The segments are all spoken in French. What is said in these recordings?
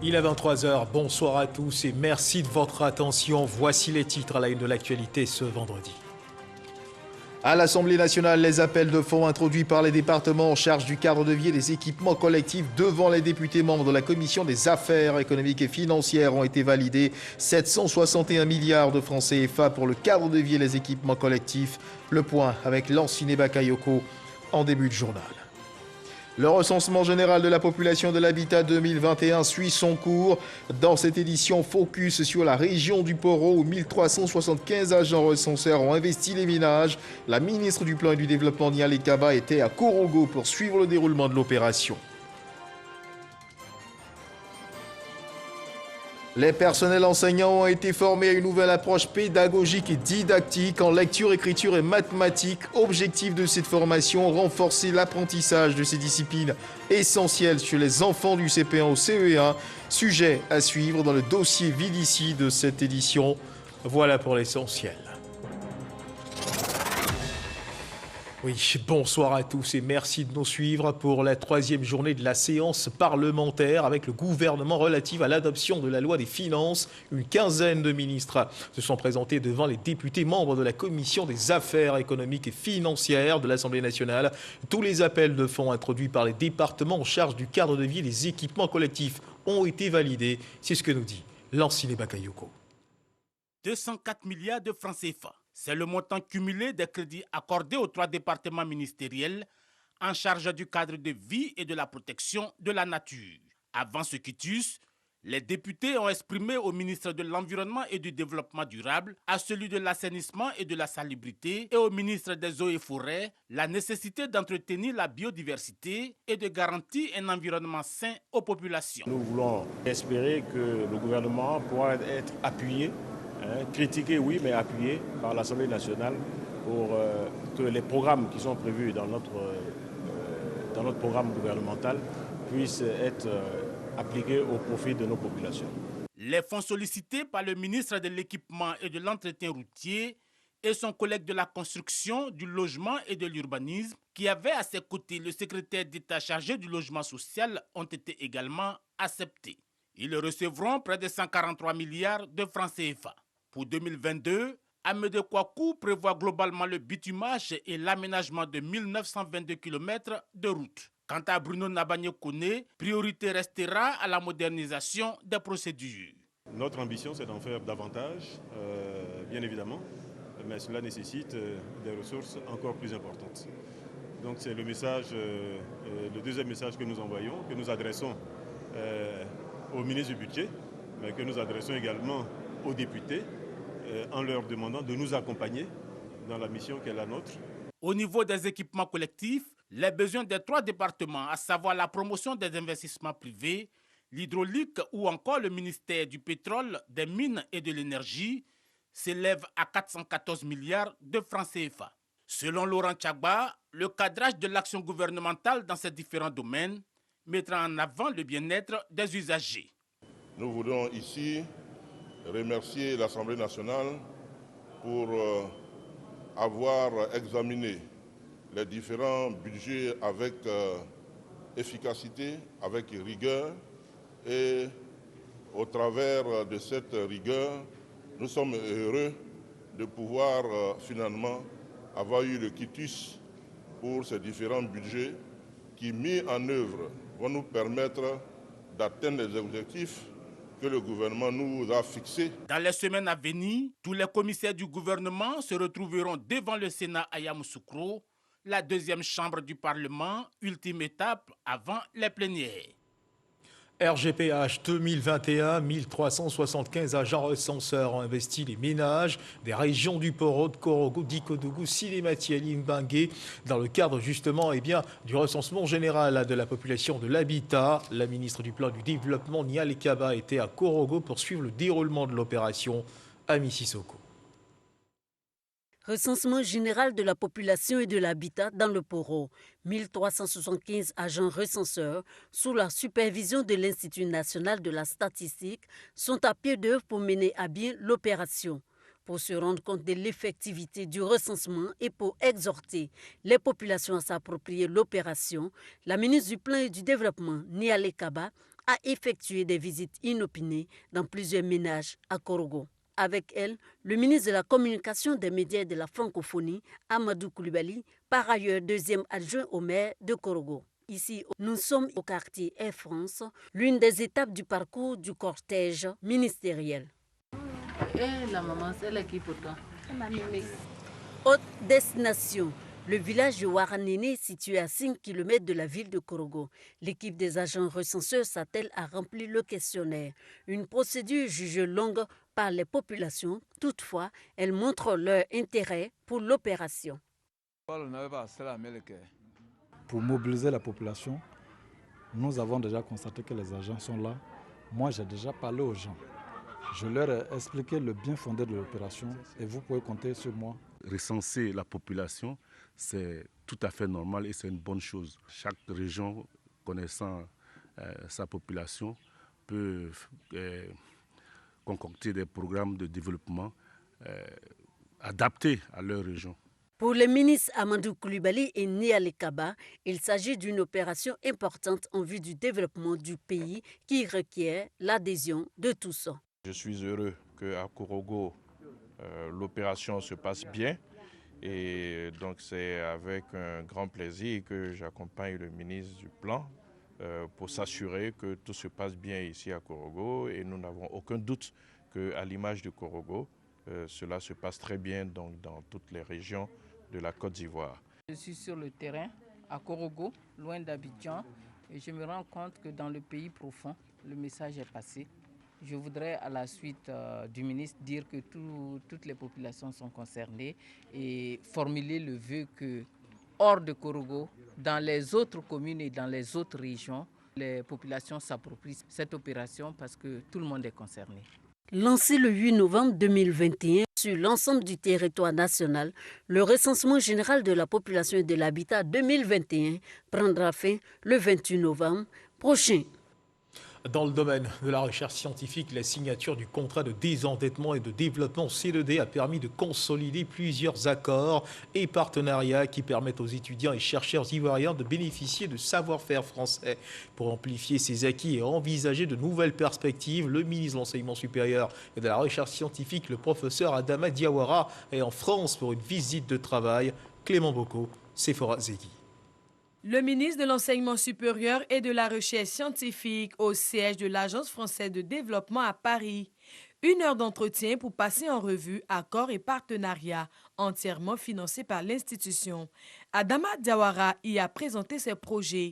Il est 23 h, bonsoir à tous et merci de votre attention. Voici les titres à la une de l'actualité ce vendredi. À l'Assemblée nationale, les appels de fonds introduits par les départements en charge du cadre de vie et des équipements collectifs devant les députés membres de la Commission des affaires économiques et financières ont été validés. 761 milliards de francs CFA pour le cadre de vie et les équipements collectifs. Le point avec Lanciné Bakayoko en début de journal. Le recensement général de la population de l'habitat 2021 suit son cours. Dans cette édition, focus sur la région du Poro où 1375 agents recenseurs ont investi les ménages. La ministre du Plan et du Développement, Niale Kaba, était à Korogo pour suivre le déroulement de l'opération. Les personnels enseignants ont été formés à une nouvelle approche pédagogique et didactique en lecture, écriture et mathématiques. Objectif de cette formation, renforcer l'apprentissage de ces disciplines essentielles chez les enfants du CP1 au CE1. Sujet à suivre dans le dossier Vidici de cette édition. Voilà pour l'essentiel. Oui, bonsoir à tous et merci de nous suivre pour la troisième journée de la séance parlementaire avec le gouvernement relative à l'adoption de la loi des finances. Une quinzaine de ministres se sont présentés devant les députés membres de la Commission des affaires économiques et financières de l'Assemblée nationale. Tous les appels de fonds introduits par les départements en charge du cadre de vie et des équipements collectifs ont été validés. C'est ce que nous dit Lanciné Bakayoko. 204 milliards de francs CFA. C'est le montant cumulé des crédits accordés aux 3 départements ministériels en charge du cadre de vie et de la protection de la nature. Avant ce quitus, les députés ont exprimé au ministre de l'Environnement et du Développement durable, à celui de l'Assainissement et de la Salubrité et au ministre des Eaux et Forêts la nécessité d'entretenir la biodiversité et de garantir un environnement sain aux populations. Nous voulons espérer que le gouvernement pourra être appuyé, critiqué oui, mais appuyé par l'Assemblée nationale pour que les programmes qui sont prévus dans notre programme gouvernemental puissent être appliqués au profit de nos populations. Les fonds sollicités par le ministre de l'Équipement et de l'Entretien routier et son collègue de la Construction, du Logement et de l'Urbanisme, qui avait à ses côtés le secrétaire d'État chargé du logement social, ont été également acceptés. Ils recevront près de 143 milliards de francs CFA. Pour 2022, Amédée Kouakou prévoit globalement le bitumage et l'aménagement de 1922 km de route. Quant à Bruno Nabagné-Koné, priorité restera à la modernisation des procédures. Notre ambition, c'est d'en faire davantage, bien évidemment, mais cela nécessite des ressources encore plus importantes. Donc c'est le message, le deuxième message que nous envoyons, que nous adressons au ministre du Budget, mais que nous adressons également aux députés, en leur demandant de nous accompagner dans la mission qui est la nôtre. Au niveau des équipements collectifs, les besoins des 3 départements, à savoir la promotion des investissements privés, l'hydraulique ou encore le ministère du pétrole, des mines et de l'énergie, s'élèvent à 414 milliards de francs CFA. Selon Laurent Tchagba, le cadrage de l'action gouvernementale dans ces différents domaines mettra en avant le bien-être des usagers. Nous voulons ici remercier l'Assemblée nationale pour avoir examiné les différents budgets avec efficacité, avec rigueur. Et au travers de cette rigueur, nous sommes heureux de pouvoir finalement avoir eu le quitus pour ces différents budgets qui, mis en œuvre, vont nous permettre d'atteindre les objectifs que le gouvernement nous a fixés. Dans les semaines à venir, tous les commissaires du gouvernement se retrouveront devant le Sénat à Yamoussoukro, la deuxième chambre du Parlement, ultime étape avant les plénières. RGPH 2021, 1375 agents recenseurs ont investi les ménages des régions du Poro, de Korogo, d'Ikodougou, Silématieli, Mbangué, dans le cadre justement du recensement général de la population de l'habitat. La ministre du Plan et du Développement, Niale Kaba, était à Korogo pour suivre le déroulement de l'opération à Mississauga. Recensement général de la population et de l'habitat dans le Poro. 1375 agents recenseurs, sous la supervision de l'Institut national de la statistique, sont à pied d'œuvre pour mener à bien l'opération. Pour se rendre compte de l'effectivité du recensement et pour exhorter les populations à s'approprier l'opération, la ministre du Plan et du Développement, Niale Kaba, a effectué des visites inopinées dans plusieurs ménages à Korogo. Avec elle, le ministre de la Communication, des médias et de la francophonie, Amadou Koulibaly, par ailleurs deuxième adjoint au maire de Korogo. Ici, nous sommes au quartier Air France, l'une des étapes du parcours du cortège ministériel. Et la maman, c'est là qui pour toi. Haute destination. Le village de Waranene, situé à 5 km de la ville de Korogo. L'équipe des agents recenseurs s'attelle à remplir le questionnaire. Une procédure jugée longue par les populations. Toutefois, elle montre leur intérêt pour l'opération. Pour mobiliser la population, nous avons déjà constaté que les agents sont là. Moi, j'ai déjà parlé aux gens. Je leur ai expliqué le bien fondé de l'opération et vous pouvez compter sur moi. Recenser la population, c'est tout à fait normal et c'est une bonne chose. Chaque région, connaissant sa population, peut concocter des programmes de développement adaptés à leur région. Pour le ministre Amadou Koulibaly et Niale Kaba, il s'agit d'une opération importante en vue du développement du pays qui requiert l'adhésion de tous. Je suis heureux qu'à Korogo, l'opération se passe bien et donc c'est avec un grand plaisir que j'accompagne le ministre du Plan pour s'assurer que tout se passe bien ici à Korogo et nous n'avons aucun doute qu'à l'image de Korogo, cela se passe très bien donc, dans toutes les régions de la Côte d'Ivoire. Je suis sur le terrain à Korogo, loin d'Abidjan, et je me rends compte que dans le pays profond, le message est passé. Je voudrais à la suite du ministre dire que toutes les populations sont concernées et formuler le vœu que hors de Korogo, dans les autres communes et dans les autres régions, les populations s'approprient cette opération parce que tout le monde est concerné. Lancé le 8 novembre 2021 sur l'ensemble du territoire national, le recensement général de la population et de l'habitat 2021 prendra fin le 28 novembre prochain. Dans le domaine de la recherche scientifique, la signature du contrat de désendettement et de développement C2D a permis de consolider plusieurs accords et partenariats qui permettent aux étudiants et chercheurs ivoiriens de bénéficier de savoir-faire français. Pour amplifier ces acquis et envisager de nouvelles perspectives, le ministre de l'Enseignement supérieur et de la recherche scientifique, le professeur Adama Diawara, est en France pour une visite de travail. Clément Bocco, Sephora Zegui. Le ministre de l'Enseignement supérieur et de la Recherche scientifique au siège de l'Agence française de développement à Paris. 1 heure d'entretien pour passer en revue accords et partenariats entièrement financés par l'institution. Adama Diawara y a présenté ses projets.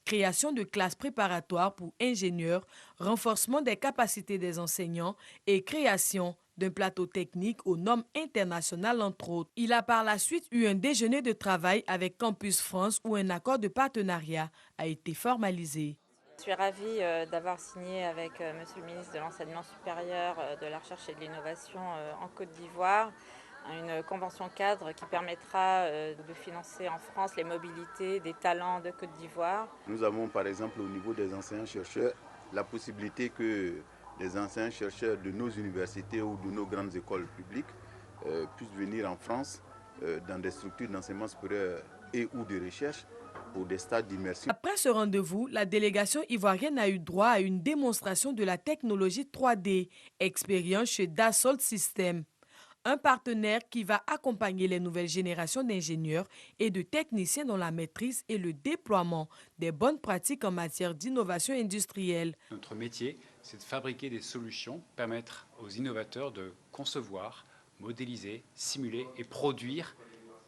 Création de classes préparatoires pour ingénieurs, renforcement des capacités des enseignants et création d'un plateau technique aux normes internationales, entre autres. Il a par la suite eu un déjeuner de travail avec Campus France où un accord de partenariat a été formalisé. Je suis ravie d'avoir signé avec Monsieur le ministre de l'Enseignement supérieur, de la Recherche et de l'Innovation en Côte d'Ivoire une convention cadre qui permettra de financer en France les mobilités des talents de Côte d'Ivoire. Nous avons par exemple au niveau des enseignants-chercheurs la possibilité que les enseignants-chercheurs de nos universités ou de nos grandes écoles publiques puissent venir en France dans des structures d'enseignement supérieur et ou de recherche pour des stages d'immersion. Après ce rendez-vous, la délégation ivoirienne a eu droit à une démonstration de la technologie 3D, expérience chez Dassault Systèmes, un partenaire qui va accompagner les nouvelles générations d'ingénieurs et de techniciens dans la maîtrise et le déploiement des bonnes pratiques en matière d'innovation industrielle. Notre métier, c'est de fabriquer des solutions, permettre aux innovateurs de concevoir, modéliser, simuler et produire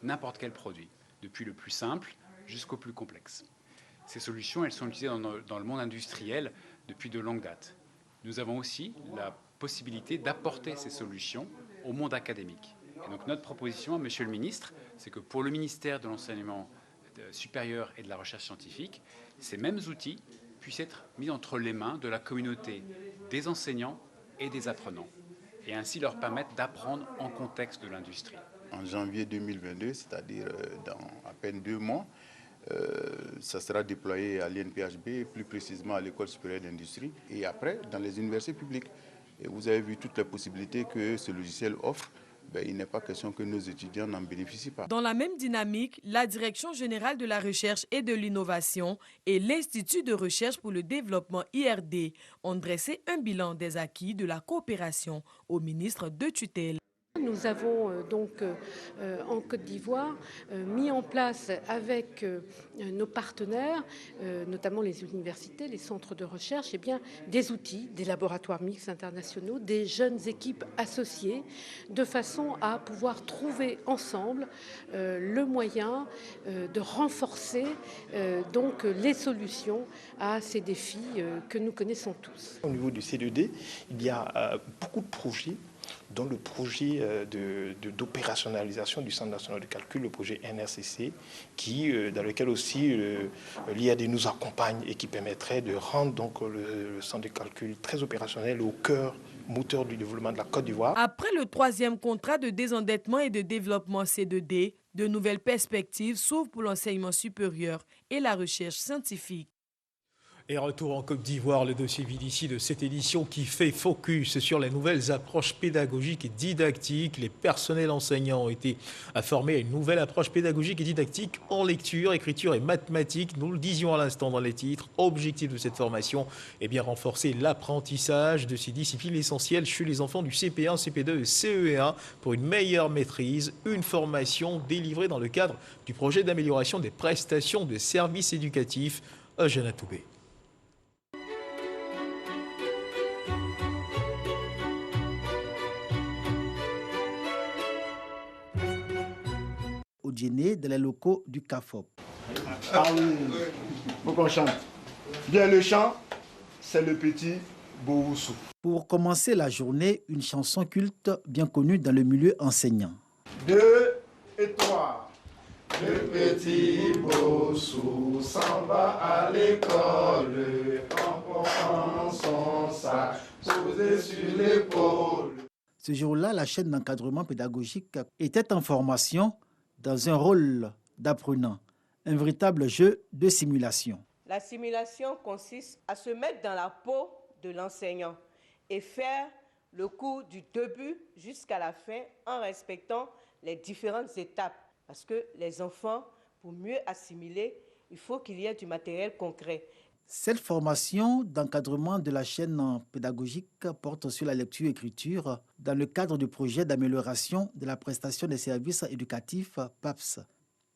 n'importe quel produit, depuis le plus simple jusqu'au plus complexe. Ces solutions, elles sont utilisées dans le monde industriel depuis de longues dates. Nous avons aussi la possibilité d'apporter ces solutions au monde académique. Et donc notre proposition à Monsieur le Ministre, c'est que pour le ministère de l'Enseignement supérieur et de la Recherche scientifique, ces mêmes outils puissent être mis entre les mains de la communauté des enseignants et des apprenants, et ainsi leur permettre d'apprendre en contexte de l'industrie. En janvier 2022, c'est-à-dire dans à peine 2 mois, ça sera déployé à l'INPHB, plus précisément à l'École supérieure d'industrie, et après dans les universités publiques. Et vous avez vu toutes les possibilités que ce logiciel offre il n'est pas question que nos étudiants n'en bénéficient pas. Dans la même dynamique, la Direction générale de la recherche et de l'innovation et l'Institut de recherche pour le développement IRD ont dressé un bilan des acquis de la coopération au ministre de tutelle. Nous avons en Côte d'Ivoire mis en place avec nos partenaires, notamment les universités, les centres de recherche, des outils, des laboratoires mixtes internationaux, des jeunes équipes associées, de façon à pouvoir trouver ensemble le moyen de renforcer les solutions à ces défis que nous connaissons tous. Au niveau du C2D, il y a beaucoup de projets, dont le projet d'opérationnalisation du Centre national de calcul, le projet NRCC, dans lequel aussi l'IRD nous accompagne et qui permettrait de rendre le centre de calcul très opérationnel au cœur, moteur du développement de la Côte d'Ivoire. Après le 3e contrat de désendettement et de développement C2D, de nouvelles perspectives s'ouvrent pour l'enseignement supérieur et la recherche scientifique. Et retour en Côte d'Ivoire, le dossier Vidici de cette édition qui fait focus sur les nouvelles approches pédagogiques et didactiques. Les personnels enseignants ont été formés à une nouvelle approche pédagogique et didactique en lecture, écriture et mathématiques. Nous le disions à l'instant dans les titres. Objectif de cette formation, renforcer l'apprentissage de ces disciplines essentielles chez les enfants du CP1, CP2 et CE1 pour une meilleure maîtrise. Une formation délivrée dans le cadre du projet d'amélioration des prestations de services éducatifs. Eugène Atoubé. Au dîner dans les locaux du CAFOP. Faut qu'on chante. Bien, le chant, c'est le petit Booussou. Pour commencer la journée, une chanson culte bien connue dans le milieu enseignant. 2 et 3. Le petit Bossou s'en va à l'école en portant son sac posé sur l'épaule. Ce jour-là, la chaîne d'encadrement pédagogique était en formation dans un rôle d'apprenant, un véritable jeu de simulation. La simulation consiste à se mettre dans la peau de l'enseignant et faire le cours du début jusqu'à la fin en respectant les différentes étapes. Parce que les enfants, pour mieux assimiler, il faut qu'il y ait du matériel concret. Cette formation d'encadrement de la chaîne pédagogique porte sur la lecture-écriture dans le cadre du projet d'amélioration de la prestation des services éducatifs PAPS.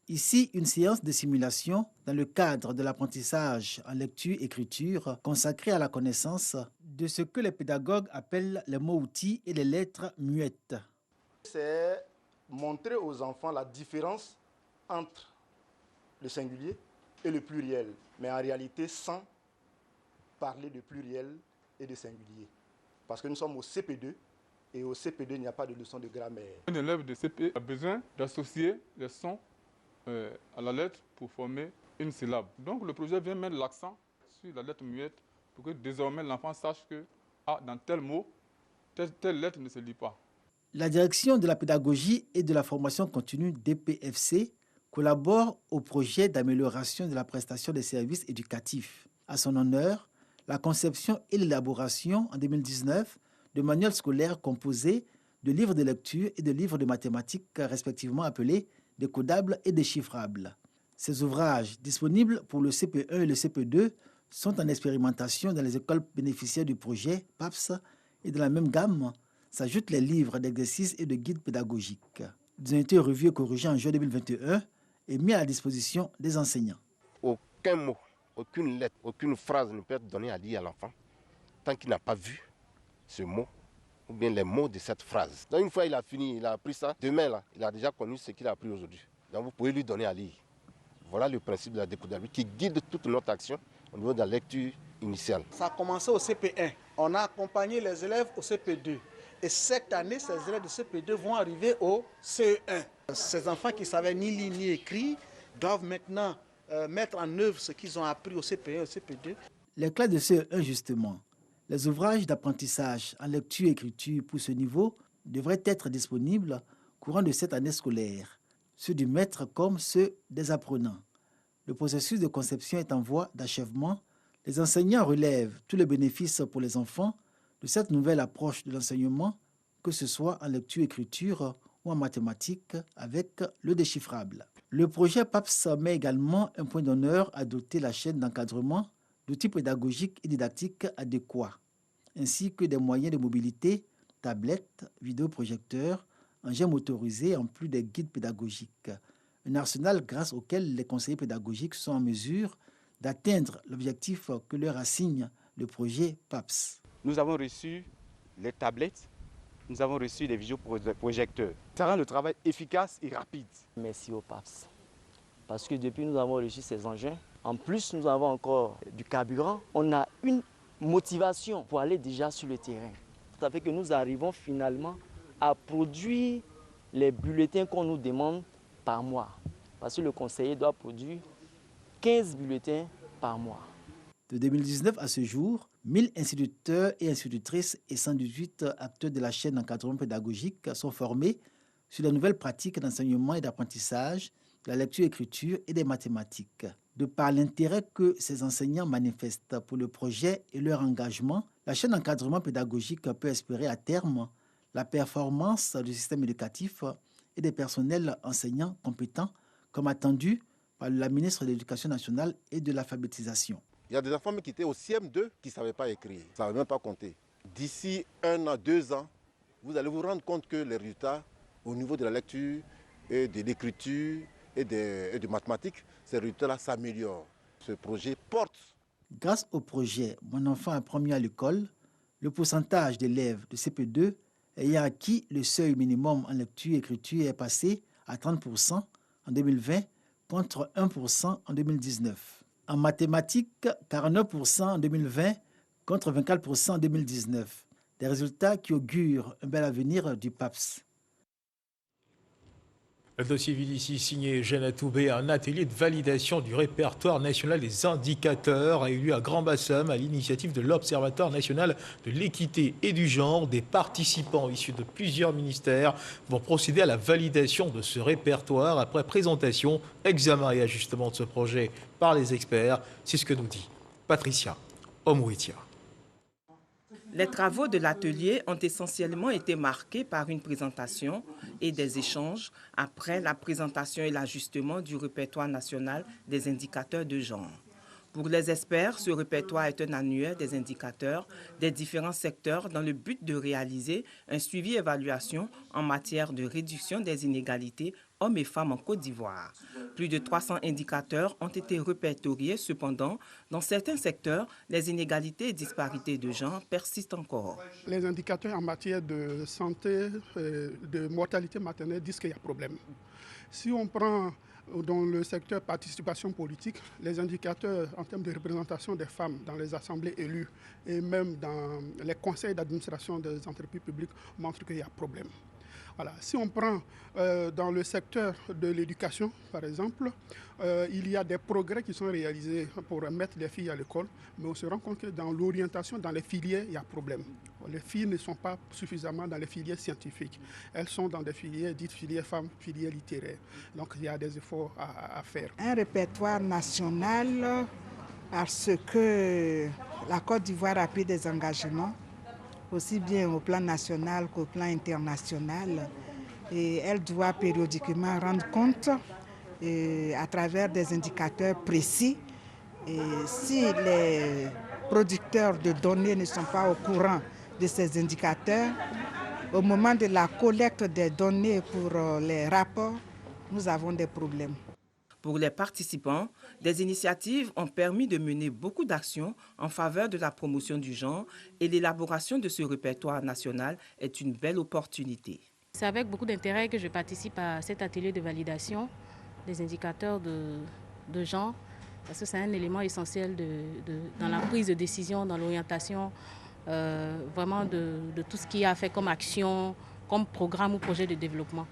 Ici, une séance de simulation dans le cadre de l'apprentissage en lecture-écriture consacrée à la connaissance de ce que les pédagogues appellent les mots-outils et les lettres muettes. C'est montrer aux enfants la différence entre le singulier et le pluriel, mais en réalité sans parler de pluriel et de singulier. Parce que nous sommes au CP2 et au CP2, il n'y a pas de leçon de grammaire. Un élève de CP a besoin d'associer les sons à la lettre pour former une syllabe. Donc le projet vient mettre l'accent sur la lettre muette pour que désormais l'enfant sache que dans tel mot, telle lettre ne se lit pas. La direction de la pédagogie et de la formation continue DPFC collabore au projet d'amélioration de la prestation des services éducatifs. À son honneur, la conception et l'élaboration en 2019 de manuels scolaires composés de livres de lecture et de livres de mathématiques respectivement appelés décodables et déchiffrables. Ces ouvrages, disponibles pour le CP1 et le CP2, sont en expérimentation dans les écoles bénéficiaires du projet PAPS et dans la même gamme s'ajoutent les livres d'exercices et de guides pédagogiques. Ils ont été revus et corrigés en juin 2021 et mis à la disposition des enseignants. Aucun mot, aucune lettre, aucune phrase ne peut être donnée à lire à l'enfant tant qu'il n'a pas vu ce mot ou bien les mots de cette phrase. Donc une fois il a fini, il a appris ça, demain là, il a déjà connu ce qu'il a appris aujourd'hui. Donc vous pouvez lui donner à lire. Voilà le principe de la décodabilité qui guide toute notre action au niveau de la lecture initiale. Ça a commencé au CP1. On a accompagné les élèves au CP2. Et cette année, ces élèves de CP2 vont arriver au CE1. Ces enfants qui ne savaient ni lire ni écrire doivent maintenant mettre en œuvre ce qu'ils ont appris au CP1 et au CP2. Les classes de CE1, justement, les ouvrages d'apprentissage en lecture-écriture pour ce niveau devraient être disponibles courant de cette année scolaire, ceux du maître comme ceux des apprenants. Le processus de conception est en voie d'achèvement. Les enseignants relèvent tous les bénéfices pour les enfants de cette nouvelle approche de l'enseignement, que ce soit en lecture-écriture ou en mathématiques avec le déchiffrable. Le projet PAPS met également un point d'honneur à doter la chaîne d'encadrement d'outils pédagogiques et didactiques adéquats, ainsi que des moyens de mobilité, tablettes, vidéoprojecteurs, engins motorisés en plus des guides pédagogiques. Un arsenal grâce auquel les conseillers pédagogiques sont en mesure d'atteindre l'objectif que leur assigne le projet PAPS. Nous avons reçu les tablettes, nous avons reçu les vidéoprojecteurs. Ça rend le travail efficace et rapide. Merci au PAPS, parce que depuis nous avons reçu ces engins, en plus nous avons encore du carburant, on a une motivation pour aller déjà sur le terrain. Ça fait que nous arrivons finalement à produire les bulletins qu'on nous demande par mois. Parce que le conseiller doit produire 15 bulletins par mois. De 2019 à ce jour, 1000 instituteurs et institutrices et 118 acteurs de la chaîne d'encadrement pédagogique sont formés sur les nouvelles pratiques d'enseignement et d'apprentissage, de la lecture-écriture et des mathématiques. De par l'intérêt que ces enseignants manifestent pour le projet et leur engagement, la chaîne d'encadrement pédagogique peut espérer à terme la performance du système éducatif et des personnels enseignants compétents, comme attendu par la ministre de l'Éducation nationale et de l'alphabétisation. Il y a des enfants qui étaient au CM2 qui ne savaient pas écrire, ne savaient même pas compter. D'ici 1 an, 2 ans, vous allez vous rendre compte que les résultats au niveau de la lecture et de l'écriture et des mathématiques, ces résultats-là s'améliorent. Ce projet porte. Grâce au projet Mon enfant apprend mieux à l'école, le pourcentage d'élèves de CP2 ayant acquis le seuil minimum en lecture et écriture est passé à 30% en 2020 contre 1% en 2019. En mathématiques, 49% en 2020 contre 24% en 2019. Des résultats qui augurent un bel avenir du PAPS. Le dossier Villici signé Jeanne Toubé, un atelier de validation du répertoire national des indicateurs a eu lieu à Grand-Bassam à l'initiative de l'Observatoire national de l'équité et du genre. Des participants issus de plusieurs ministères vont procéder à la validation de ce répertoire après présentation, examen et ajustement de ce projet par les experts. C'est ce que nous dit Patricia Omouitia. Les travaux de l'atelier ont essentiellement été marqués par une présentation et des échanges après la présentation et l'ajustement du répertoire national des indicateurs de genre. Pour les experts, ce répertoire est un annuaire des indicateurs des différents secteurs dans le but de réaliser un suivi-évaluation en matière de réduction des inégalités hommes et femmes en Côte d'Ivoire. Plus de 300 indicateurs ont été répertoriés. Cependant, dans certains secteurs, les inégalités et disparités de genre persistent encore. Les indicateurs en matière de santé, de mortalité maternelle disent qu'il y a problème. Si on prend dans le secteur participation politique, les indicateurs en termes de représentation des femmes dans les assemblées élues et même dans les conseils d'administration des entreprises publiques montrent qu'il y a problème. Voilà. Si on prend dans le secteur de l'éducation, par exemple, il y a des progrès qui sont réalisés pour mettre les filles à l'école, mais on se rend compte que dans l'orientation, dans les filières, il y a problème. Les filles ne sont pas suffisamment dans les filières scientifiques. Elles sont dans des filières dites filières femmes, filières littéraires. Donc il y a des efforts à faire. Un répertoire national parce que la Côte d'Ivoire a pris des engagements aussi bien au plan national qu'au plan international. Et elle doit périodiquement rendre compte à travers des indicateurs précis. Et si les producteurs de données ne sont pas au courant de ces indicateurs, au moment de la collecte des données pour les rapports, nous avons des problèmes. Pour les participants, des initiatives ont permis de mener beaucoup d'actions en faveur de la promotion du genre et l'élaboration de ce répertoire national est une belle opportunité. C'est avec beaucoup d'intérêt que je participe à cet atelier de validation des indicateurs de genre parce que c'est un élément essentiel dans la prise de décision, dans l'orientation vraiment de tout ce qui a fait comme action, comme programme ou projet de développement.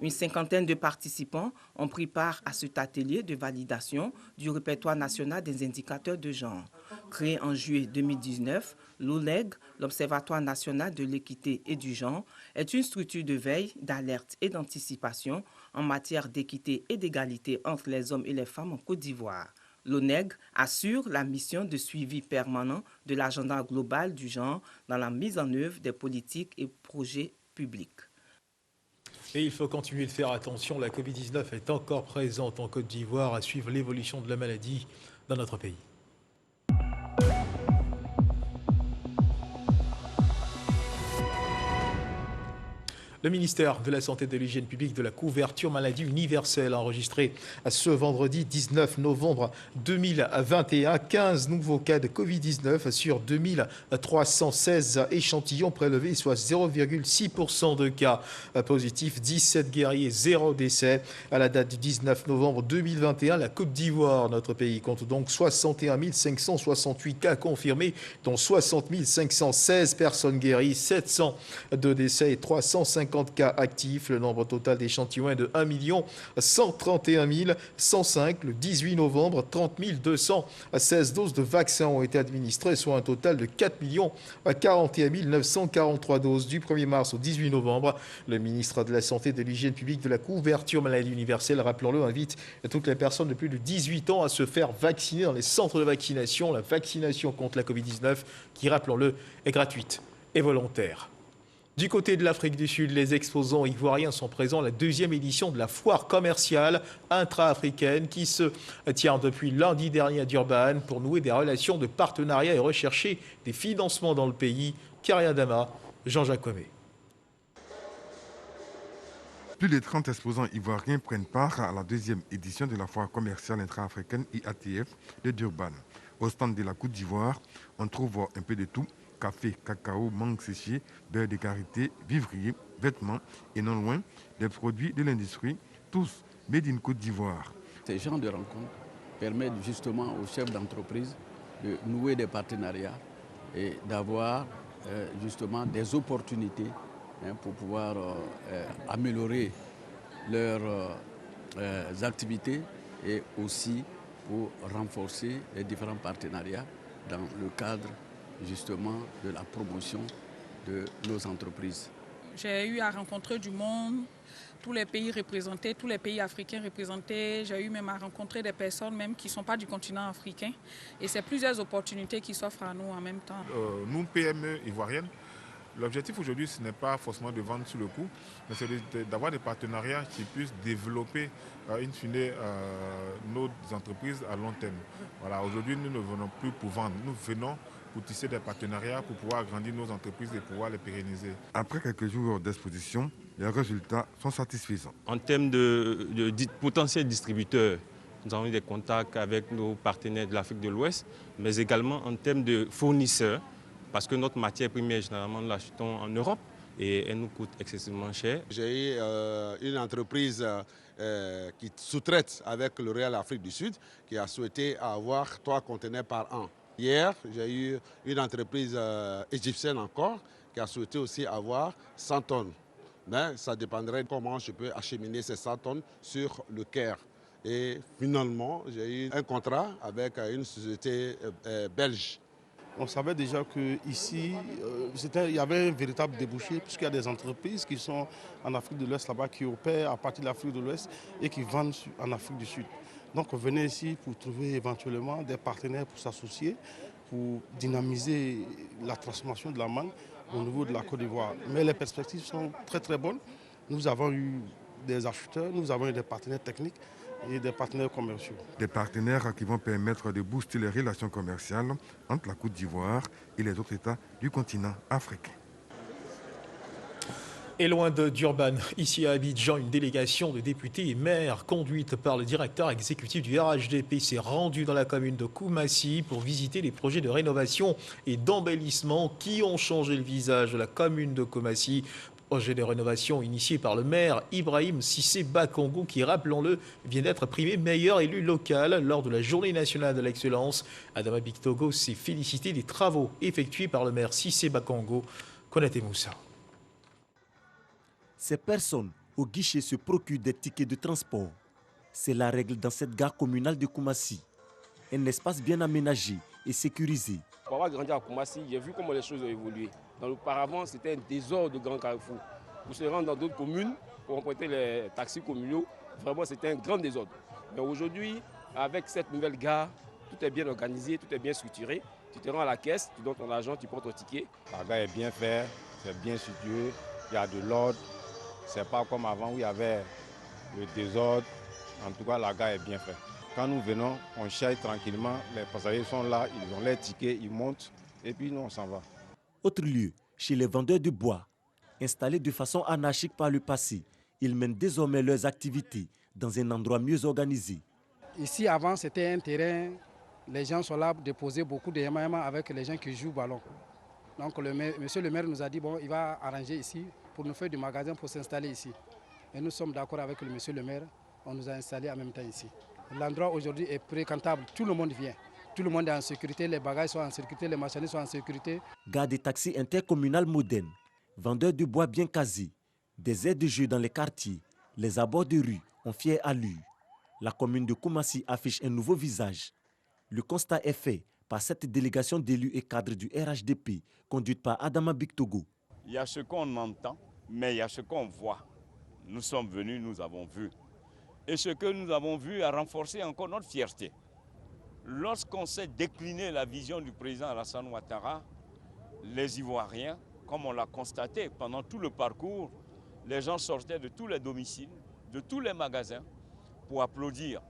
Une cinquantaine de participants ont pris part à cet atelier de validation du répertoire national des indicateurs de genre. Créé en juillet 2019, l'OLEG, l'Observatoire national de l'équité et du genre, est une structure de veille, d'alerte et d'anticipation en matière d'équité et d'égalité entre les hommes et les femmes en Côte d'Ivoire. L'ONEG assure la mission de suivi permanent de l'agenda global du genre dans la mise en œuvre des politiques et projets publics. Et il faut continuer de faire attention. La Covid-19 est encore présente en Côte d'Ivoire, à suivre l'évolution de la maladie dans notre pays. Le ministère de la Santé et de l'Hygiène publique de la couverture maladie universelle a enregistré ce vendredi 19 novembre 2021 15 nouveaux cas de Covid-19 sur 2316 échantillons prélevés, soit 0,6% de cas positifs, 17 guéris, 0 décès. À la date du 19 novembre 2021, la Côte d'Ivoire, notre pays, compte donc 61 568 cas confirmés, dont 60 516 personnes guéries, 702 décès et 350 cas actifs. Le nombre total d'échantillons est de 1 131 105. Le 18 novembre, 30 216 doses de vaccins ont été administrées, soit un total de 4 41 943 doses. Du 1er mars au 18 novembre, le ministre de la Santé et de l'Hygiène publique de la couverture maladie universelle, rappelons-le, invite toutes les personnes de plus de 18 ans à se faire vacciner dans les centres de vaccination. La vaccination contre la Covid-19, qui, rappelons-le, est gratuite et volontaire. Du côté de l'Afrique du Sud, les exposants ivoiriens sont présents à la 2e édition de la foire commerciale intra-africaine qui se tient depuis lundi dernier à Durban pour nouer des relations de partenariat et rechercher des financements dans le pays. Karia Dama, Jean-Jacques Comé. Plus de 30 exposants ivoiriens prennent part à la 2e édition de la foire commerciale intra-africaine IATF de Durban. Au stand de la Côte d'Ivoire, on trouve un peu de tout. Café, cacao, mangue séchée, beurre de karité, vivriers, vêtements et non loin des produits de l'industrie, tous made in Côte d'Ivoire. Ces genres de rencontres permettent justement aux chefs d'entreprise de nouer des partenariats et d'avoir justement des opportunités pour pouvoir améliorer leurs activités et aussi pour renforcer les différents partenariats dans le cadre justement de la promotion de nos entreprises. J'ai eu à rencontrer du monde, tous les pays représentés, tous les pays africains représentés. J'ai eu même à rencontrer des personnes même qui ne sont pas du continent africain. Et c'est plusieurs opportunités qui s'offrent à nous en même temps. Nous, PME ivoiriennes, l'objectif aujourd'hui, ce n'est pas forcément de vendre sur le coup, mais c'est d'avoir des partenariats qui puissent développer, in fine, nos entreprises à long terme. Voilà, aujourd'hui, nous ne venons plus pour vendre, nous venons pour tisser des partenariats, pour pouvoir agrandir nos entreprises et pouvoir les pérenniser. Après quelques jours d'exposition, les résultats sont satisfaisants. En termes de potentiels distributeurs, nous avons eu des contacts avec nos partenaires de l'Afrique de l'Ouest, mais également en termes de fournisseurs, parce que notre matière première, généralement, nous l'achetons en Europe et elle nous coûte excessivement cher. J'ai eu une entreprise qui sous-traite avec le Royal Afrique du Sud qui a souhaité avoir 3 conteneurs par an. Hier, j'ai eu une entreprise égyptienne encore qui a souhaité aussi avoir 100 tonnes. Mais ça dépendrait de comment je peux acheminer ces 100 tonnes sur le Caire. Et finalement, j'ai eu un contrat avec une société belge. On savait déjà qu'ici, il y avait un véritable débouché, puisqu'il y a des entreprises qui sont en Afrique de l'Ouest là-bas, qui opèrent à partir de l'Afrique de l'Ouest et qui vendent en Afrique du Sud. Donc on venait ici pour trouver éventuellement des partenaires pour s'associer, pour dynamiser la transformation de la mangue au niveau de la Côte d'Ivoire. Mais les perspectives sont très très bonnes. Nous avons eu des acheteurs, nous avons eu des partenaires techniques et des partenaires commerciaux. Des partenaires qui vont permettre de booster les relations commerciales entre la Côte d'Ivoire et les autres États du continent africain. Et loin de Durban, ici à Abidjan, une délégation de députés et maires conduite par le directeur exécutif du RHDP s'est rendue dans la commune de Koumassi pour visiter les projets de rénovation et d'embellissement qui ont changé le visage de la commune de Koumassi. Projet de rénovation initié par le maire Ibrahim Cissé Bakongo qui, rappelons-le, vient d'être primé meilleur élu local lors de la Journée nationale de l'excellence. Adama Bictogo s'est félicité des travaux effectués par le maire Cissé Bakongo. Konaté Moussa. Ces personnes au guichet se procurent des tickets de transport. C'est la règle dans cette gare communale de Koumassi. Un espace bien aménagé et sécurisé. Pour avoir grandi à Koumassi, j'ai vu comment les choses ont évolué. Auparavant, c'était un désordre de grands carrefours. Pour se rendre dans d'autres communes, pour emprunter les taxis communaux, vraiment c'était un grand désordre. Mais aujourd'hui, avec cette nouvelle gare, tout est bien organisé, tout est bien structuré. Tu te rends à la caisse, tu donnes ton argent, tu prends ton ticket. La gare est bien faite, c'est bien situé, il y a de l'ordre. C'est pas comme avant où il y avait le désordre. En tout cas, la gare est bien faite. Quand nous venons, on cherche tranquillement. Les passagers sont là, ils ont leurs tickets, ils montent et puis nous, on s'en va. Autre lieu, chez les vendeurs de bois. Installés de façon anarchique par le passé, ils mènent désormais leurs activités dans un endroit mieux organisé. Ici, avant, c'était un terrain. Les gens sont là pour déposer beaucoup de yama avec les gens qui jouent au ballon. Donc, monsieur le maire nous a dit bon, il va arranger ici pour nous faire du magasin pour s'installer ici. Et nous sommes d'accord avec le monsieur le maire. On nous a installés en même temps ici. L'endroit aujourd'hui est fréquentable. Tout le monde vient. Tout le monde est en sécurité. Les bagages sont en sécurité. Les marchandises sont en sécurité. Gare des taxis intercommunales modernes, vendeurs de bois bien casés, des aires de jeu dans les quartiers, les abords de rue ont fière allure. La commune de Koumassi affiche un nouveau visage. Le constat est fait par cette délégation d'élus et cadres du RHDP, conduite par Adama Bictogo. Il y a ce qu'on entend, mais il y a ce qu'on voit. Nous sommes venus, nous avons vu. Et ce que nous avons vu a renforcé encore notre fierté. Lorsqu'on s'est décliné la vision du président Alassane Ouattara, les Ivoiriens, comme on l'a constaté pendant tout le parcours, les gens sortaient de tous les domiciles, de tous les magasins pour applaudir.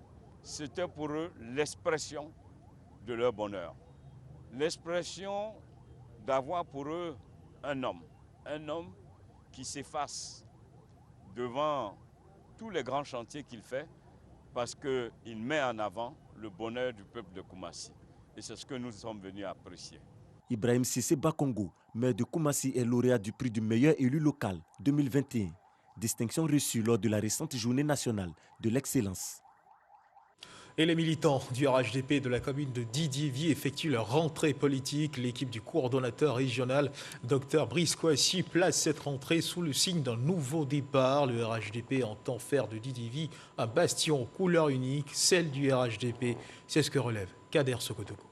C'était pour eux l'expression de leur bonheur. L'expression d'avoir pour eux un homme qui s'efface devant tous les grands chantiers qu'il fait parce qu'il met en avant le bonheur du peuple de Koumassi. Et c'est ce que nous sommes venus apprécier. Ibrahim Sissé Bakongo, maire de Koumassi, est lauréat du prix du meilleur élu local 2021. Distinction reçue lors de la récente journée nationale de l'excellence. Et les militants du RHDP de la commune de Didiévi effectuent leur rentrée politique. L'équipe du coordonnateur régional, Dr Brice Kouassi, place cette rentrée sous le signe d'un nouveau départ. Le RHDP entend faire de Didiévi un bastion aux couleurs uniques, celle du RHDP. C'est ce que relève Kader Sokotoko.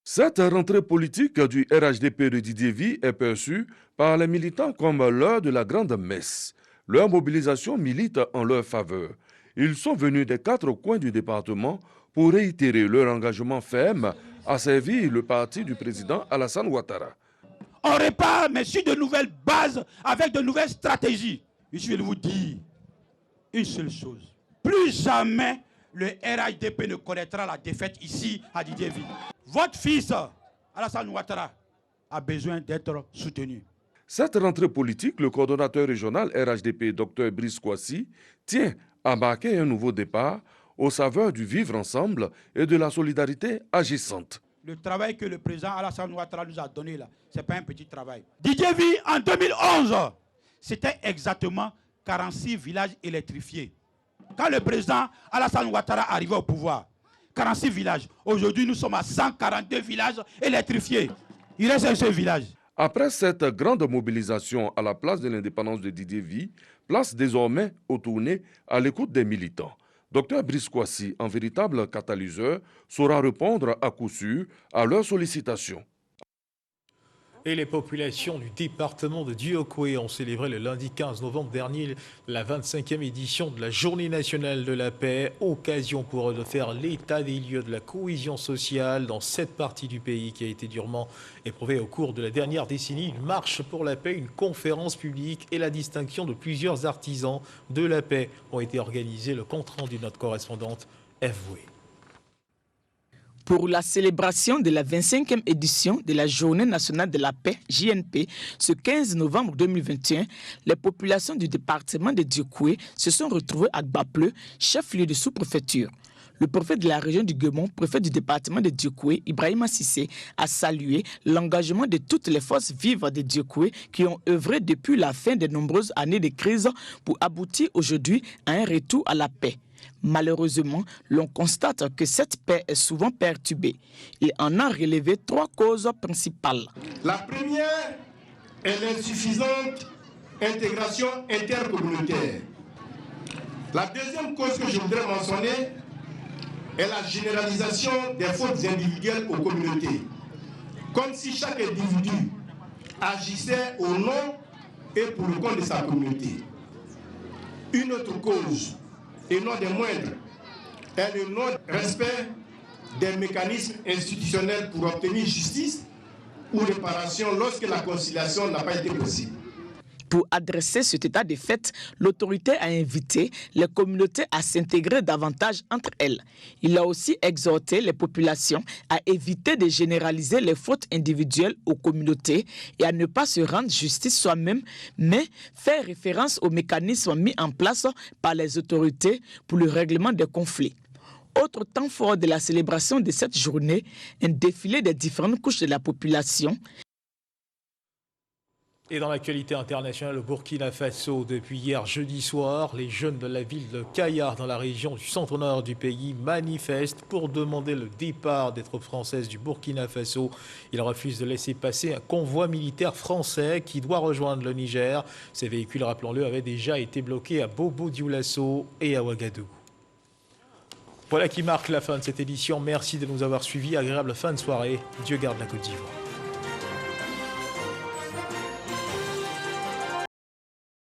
Cette rentrée politique du RHDP de Didiévi est perçue par les militants comme l'heure de la grande messe. Leur mobilisation milite en leur faveur. Ils sont venus des 4 coins du département pour réitérer leur engagement ferme à servir le parti du président Alassane Ouattara. On répare, mais sur de nouvelles bases, avec de nouvelles stratégies. Je vais vous dire une seule chose. Plus jamais le RHDP ne connaîtra la défaite ici à Didiévi. Votre fils, Alassane Ouattara, a besoin d'être soutenu. Cette rentrée politique, le coordonnateur régional RHDP, Dr Brice Kouassi, tient à marquer un nouveau départ aux saveurs du vivre ensemble et de la solidarité agissante. Le travail que le président Alassane Ouattara nous a donné là, ce n'est pas un petit travail. Didiévi, en 2011, c'était exactement 46 villages électrifiés. Quand le président Alassane Ouattara arrivait au pouvoir, 46 villages. Aujourd'hui, nous sommes à 142 villages électrifiés. Il reste un seul village. Après cette grande mobilisation à la place de l'indépendance de Didiévi, place désormais aux tournées à l'écoute des militants. Dr Brice Kouassi, en véritable catalyseur, saura répondre à coup sûr à leurs sollicitations. Et les populations du département de Diokoué ont célébré le lundi 15 novembre dernier la 25e édition de la Journée nationale de la paix, occasion pour eux de faire l'état des lieux de la cohésion sociale dans cette partie du pays qui a été durement éprouvée au cours de la dernière décennie. Une marche pour la paix, une conférence publique et la distinction de plusieurs artisans de la paix ont été organisés. Le compte-rendu de notre correspondante F.V. Pour la célébration de la 25e édition de la Journée nationale de la paix, JNP, ce 15 novembre 2021, les populations du département de Diokoué se sont retrouvées à Gbapleu, chef-lieu de sous-préfecture. Le préfet de la région du Guémon, préfet du département de Diokoué, Ibrahima Sissé, a salué l'engagement de toutes les forces vives de Diokoué qui ont œuvré depuis la fin de nombreuses années de crise pour aboutir aujourd'hui à un retour à la paix. Malheureusement, l'on constate que cette paix est souvent perturbée. Il en a relevé 3 causes principales. La première est l'insuffisante intégration intercommunautaire. La deuxième cause que je voudrais mentionner est la généralisation des fautes individuelles aux communautés. Comme si chaque individu agissait au nom et pour le compte de sa communauté. Une autre cause, et non des moindres, est le non-respect des mécanismes institutionnels pour obtenir justice ou réparation lorsque la conciliation n'a pas été possible. Pour adresser cet état de fait, l'autorité a invité les communautés à s'intégrer davantage entre elles. Il a aussi exhorté les populations à éviter de généraliser les fautes individuelles aux communautés et à ne pas se rendre justice soi-même, mais faire référence aux mécanismes mis en place par les autorités pour le règlement des conflits. Autre temps fort de la célébration de cette journée, un défilé des différentes couches de la population. Et dans l'actualité internationale, au Burkina Faso, depuis hier jeudi soir, les jeunes de la ville de Kayar, dans la région du centre-nord du pays, manifestent pour demander le départ des troupes françaises du Burkina Faso. Ils refusent de laisser passer un convoi militaire français qui doit rejoindre le Niger. Ces véhicules, rappelons-le, avaient déjà été bloqués à Bobo-Dioulasso et à Ouagadougou. Voilà qui marque la fin de cette édition. Merci de nous avoir suivis. Agréable fin de soirée. Dieu garde la Côte d'Ivoire.